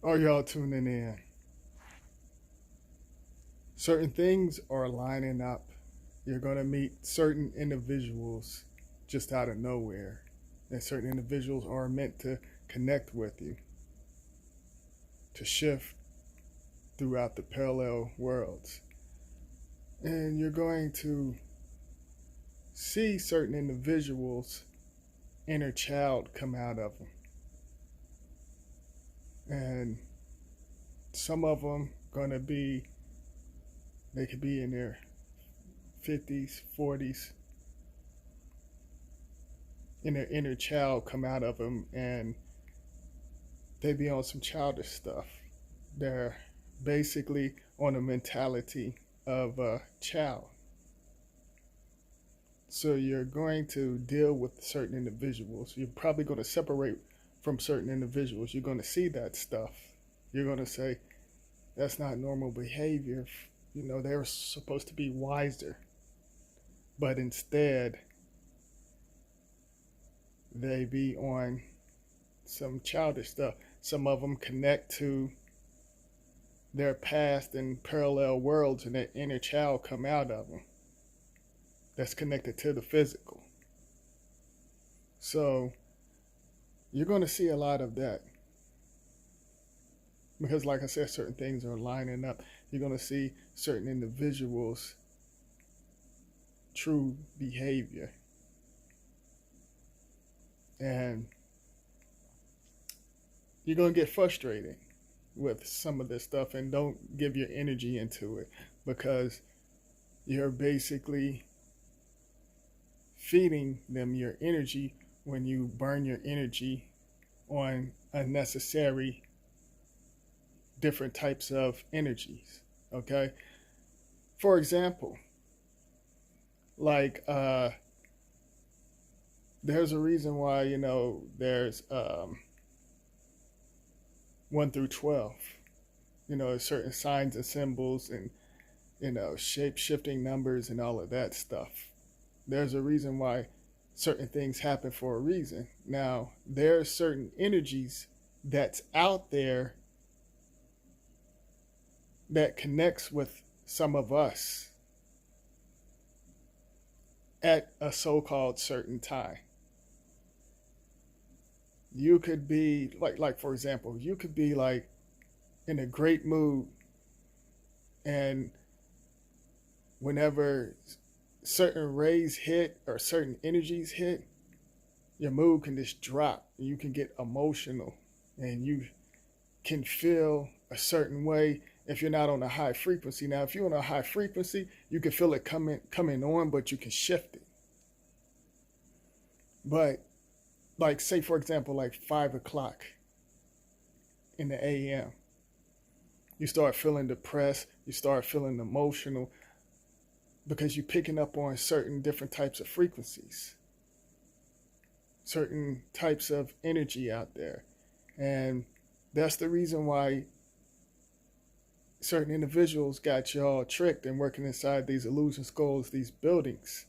Are y'all tuning in? Certain things are lining up. You're going to meet certain individuals just out of nowhere. And certain individuals are meant to connect with you, to shift throughout the parallel worlds. And you're going to see certain individuals' inner child come out of them. And some of them going to be, they could be in their 50s, 40s, and their inner child come out of them, and they be on some childish stuff. They're basically on a mentality of a child. So you're going to deal with certain individuals. You're probably going to separate from certain individuals. You're going to see that stuff. You're going to say, that's not normal behavior. You know, they're supposed to be wiser. But instead, they be on some childish stuff. Some of them connect to their past and parallel worlds, and their inner child come out of them. That's connected to the physical. So you're going to see a lot of that. Because like I said, certain things are lining up. You're going to see certain individuals' true behavior. And you're going to get frustrated with some of this stuff, and don't give your energy into it, because you're basically feeding them your energy when you burn your energy on unnecessary different types of energies. Okay, for example, like there's a reason why, you know, there's 1 through 12, you know, certain signs and symbols, and, you know, shape-shifting numbers and all of that stuff. There's a reason why certain things happen for a reason. Now, there are certain energies that's out there that connects with some of us at a so-called certain time. You could be like for example, you could be like in a great mood, and whenever certain rays hit or certain energies hit, your mood can just drop. You can get emotional, and you can feel a certain way if you're not on a high frequency. Now, if you're on a high frequency, you can feel it coming on, but you can shift it. But like, say for example, like 5 o'clock in the AM, you start feeling depressed, you start feeling emotional, because you're picking up on certain different types of frequencies, certain types of energy out there. And that's the reason why certain individuals got y'all tricked and working inside these illusion skulls, these buildings,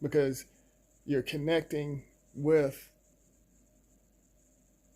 because you're connecting with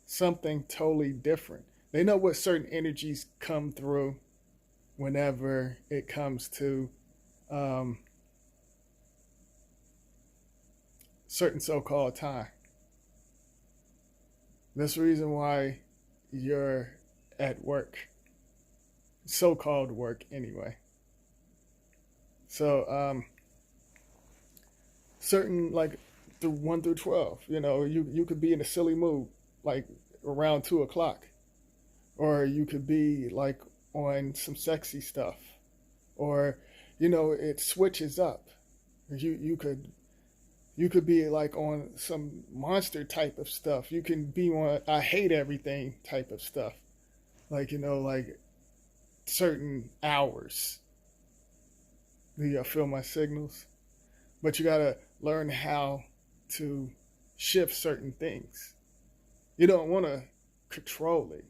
something totally different. They know what certain energies come through whenever it comes to certain so-called time. That's the reason why you're at work, so-called work anyway. So certain, like, through 1 through 12, you know, you could be in a silly mood like around 2 o'clock, or you could be like on some sexy stuff, or, you know, it switches up. You could be like on some monster type of stuff. You can be on I hate everything type of stuff, like, you know, like certain hours. Do you feel my signals? But you gotta learn how to shift certain things. You don't want to control it,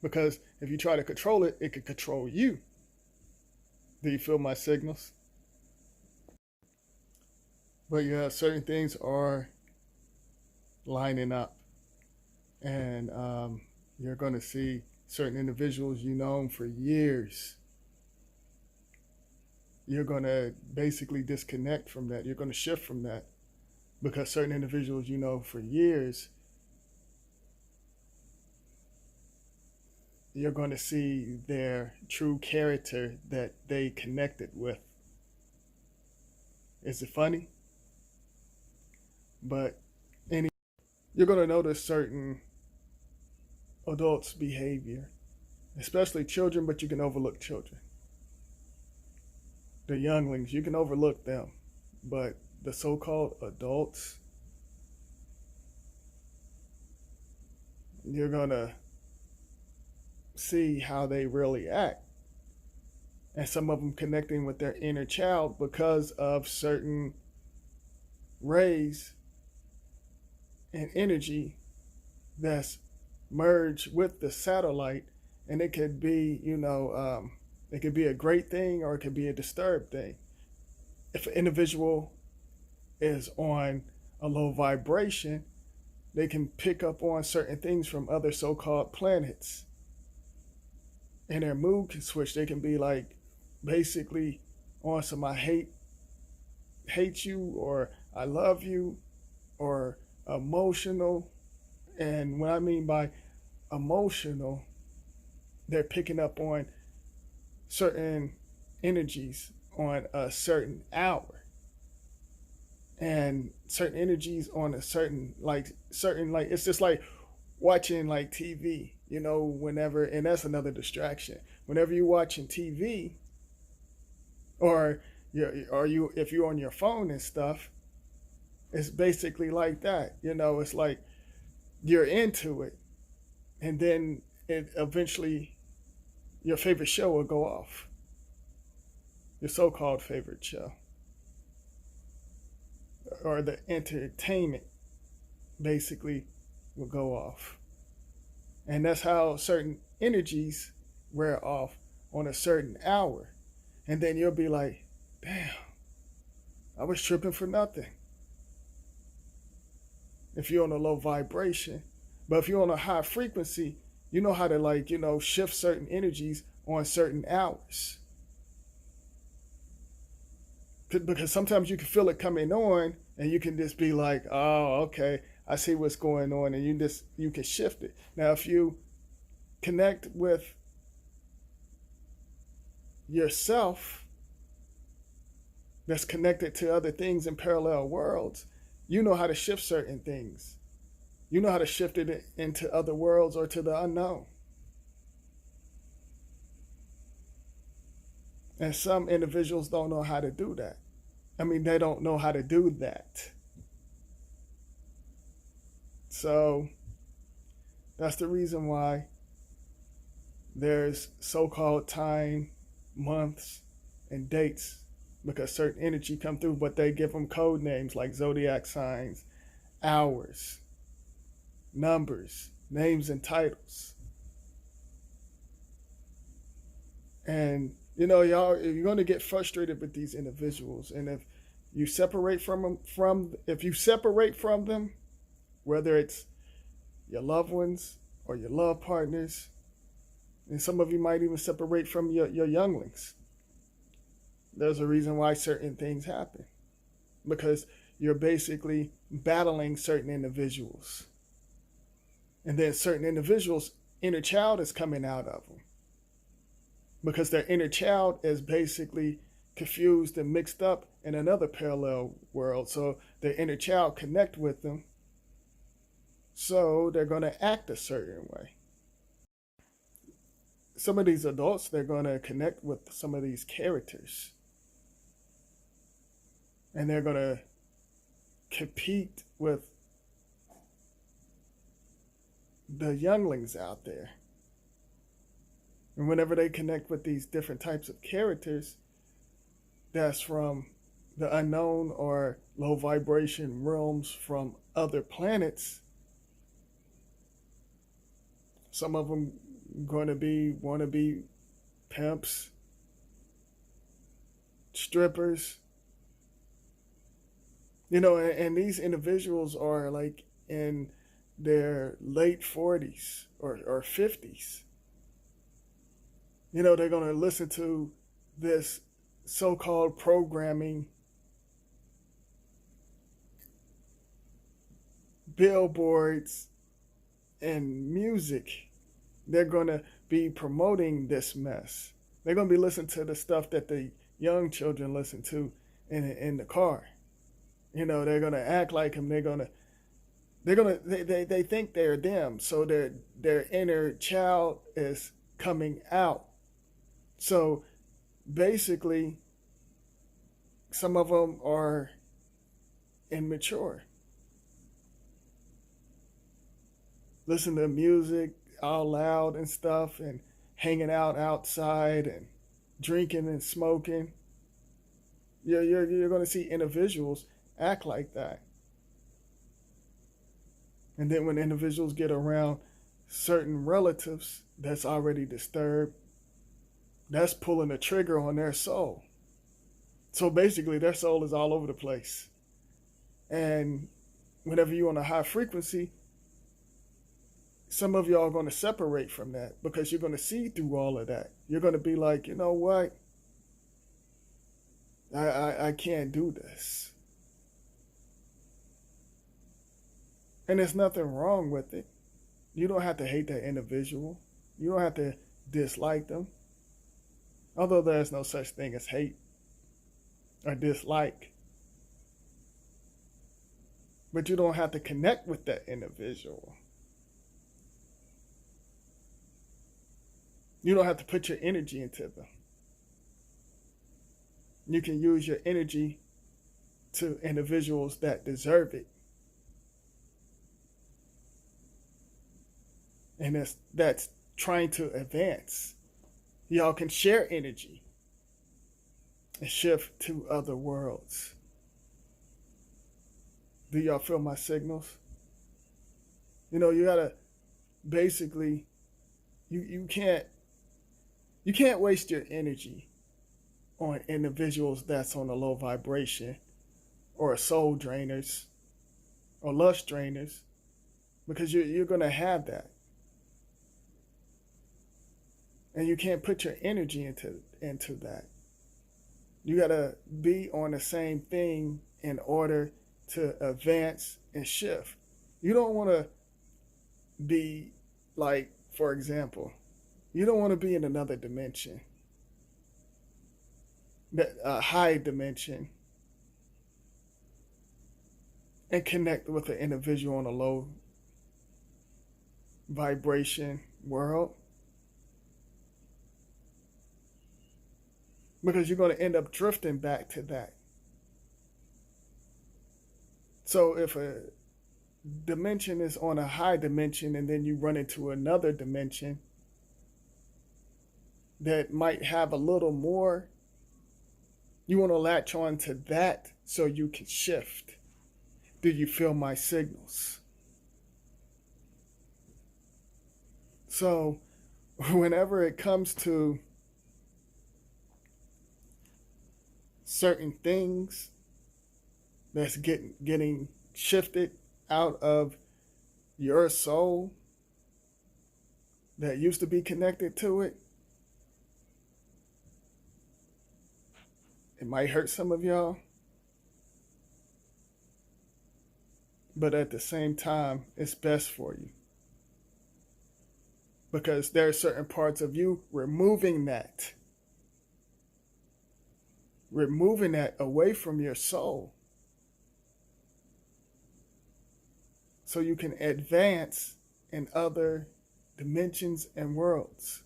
because if you try to control it, it could control you. Do you feel my signals? But yeah, certain things are lining up, and you're going to see certain individuals you known for years, you're going to basically disconnect from that. You're going to shift from that because certain individuals you know for years, you're going to see their true character that they connected with. Is it funny? But any you're going to notice certain adults' behavior, especially children, but you can overlook children. The younglings, you can overlook them, but the so-called adults, you're going to see how they really act. And some of them connecting with their inner child because of certain rays and energy that's merged with the satellite. And it could be, it could be a great thing or it could be a disturbed thing. If an individual is on a low vibration, they can pick up on certain things from other so-called planets. And their mood can switch. They can be like basically on some I hate you, or I love you, or emotional. And what I mean by emotional, they're picking up on certain energies on a certain hour, and certain energies on a certain it's just like watching like TV, whenever, and that's another distraction. Whenever you're watching TV, or if you're on your phone and stuff, it's basically like that. It's like you're into it, and then it eventually your favorite show will go off. Your so-called favorite show, or the entertainment, basically will go off. And that's how certain energies wear off on a certain hour. And then you'll be like, damn, I was tripping for nothing. If you're on a low vibration. But if you're on a high frequency, you know how to shift certain energies on certain hours. Because sometimes you can feel it coming on and you can just be like, oh, okay, I see what's going on, and you can shift it. Now, if you connect with yourself that's connected to other things in parallel worlds, you know how to shift certain things. You know how to shift it into other worlds or to the unknown. And some individuals don't know how to do that. They don't know how to do that. So that's the reason why there's so-called time, months, and dates, because certain energy come through, but they give them code names like zodiac signs, hours, numbers, names, and titles. And y'all, you're going to get frustrated with these individuals, and if you separate from them, whether it's your loved ones or your love partners, and some of you might even separate from your younglings. There's a reason why certain things happen, because you're basically battling certain individuals, and then certain individuals' inner child is coming out of them, because their inner child is basically confused and mixed up in another parallel world. So their inner child connect with them, so they're going to act a certain way. Some of these adults, they're going to connect with some of these characters, and they're going to compete with the younglings out there. And whenever they connect with these different types of characters that's from the unknown or low vibration realms from other planets, some of them want to be pimps, strippers, and these individuals are like in their late 40s or 50s. They're going to listen to this so-called programming, billboards, and music. They're going to be promoting this mess. They're going to be listening to the stuff that the young children listen to in the car. They're going to act like them. They think they're them. So their inner child is coming out. So basically, some of them are immature. Listen to music all loud and stuff, and hanging out outside and drinking and smoking. You're going to see individuals act like that. And then when individuals get around certain relatives that's already disturbed, that's pulling the trigger on their soul. So basically, their soul is all over the place. And whenever you're on a high frequency, some of y'all are going to separate from that because you're going to see through all of that. You're going to be like, you know what? I can't do this. And there's nothing wrong with it. You don't have to hate that individual. You don't have to dislike them. Although there's no such thing as hate or dislike. But you don't have to connect with that individual. You don't have to put your energy into them. You can use your energy to individuals that deserve it. And that's trying to advance. Y'all can share energy and shift to other worlds. Do y'all feel my signals? You gotta basically, you can't waste your energy on individuals that's on a low vibration or soul drainers or lust drainers, because you're gonna have that. And you can't put your energy into that. You gotta be on the same thing in order to advance and shift. You don't want to be like, for example, you don't want to be in another dimension, a high dimension, and connect with an individual on a low vibration world. Because you're going to end up drifting back to that. So if a dimension is on a high dimension and then you run into another dimension that might have a little more, you want to latch on to that so you can shift. Do you feel my signals? So whenever it comes to certain things that's getting shifted out of your soul that used to be connected to it, it might hurt some of y'all, but at the same time, it's best for you. Because there are certain parts of you removing that away from your soul so you can advance in other dimensions and worlds.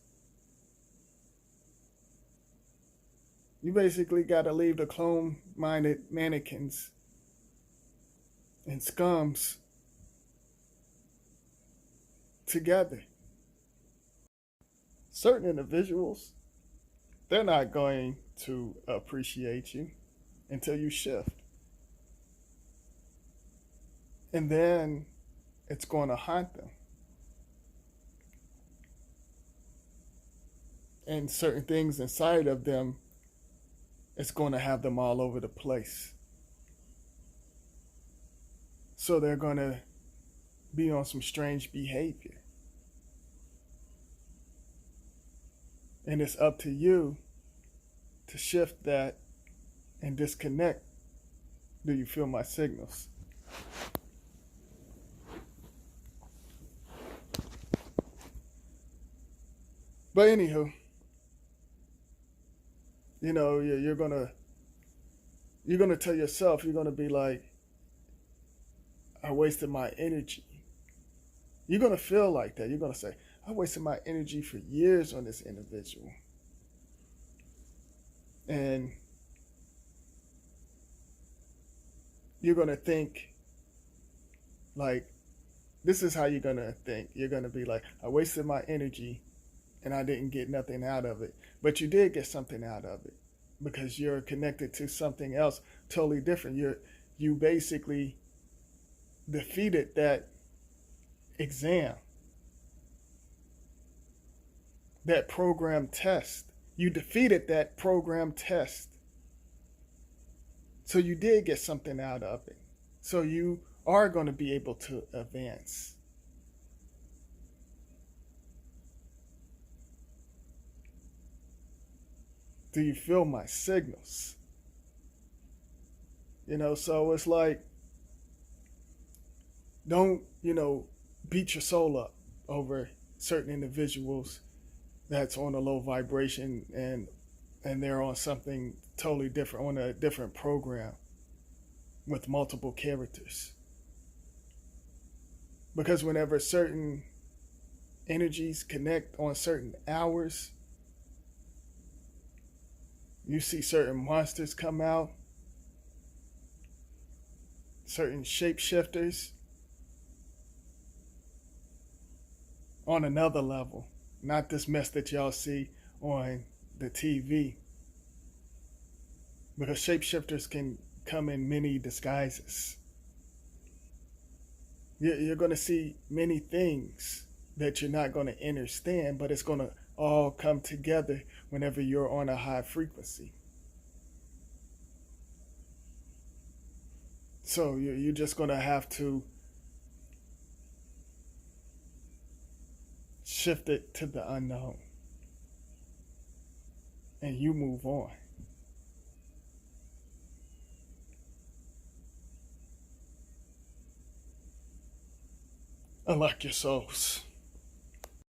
You basically got to leave the clone-minded mannequins and scums together. Certain individuals, they're not going to appreciate you until you shift. And then it's going to haunt them. And certain things inside of them, it's going to have them all over the place. So they're going to be on some strange behavior. And it's up to you to shift that and disconnect. Do you feel my signals? But anywho, you're gonna tell yourself, you're gonna be like, I wasted my energy. You're gonna feel like that. You're gonna say, I wasted my energy for years on this individual. And you're gonna think like, this is how you're gonna think. You're gonna be like, I wasted my energy and I didn't get nothing out of it. But you did get something out of it because you're connected to something else totally different. You basically defeated that exam, that program test. You defeated that program test. So you did get something out of it. So you are going to be able to advance. Do you feel my signals? So it's like, don't, beat your soul up over certain individuals that's on a low vibration and they're on something totally different, on a different program with multiple characters. Because whenever certain energies connect on certain hours, you see certain monsters come out, certain shapeshifters on another level, not this mess that y'all see on the TV. Because shapeshifters can come in many disguises. You're going to see many things that you're not going to understand, but it's going to all come together whenever you're on a high frequency. So you're just going to have to shift it to the unknown. And you move on. Unlock your souls.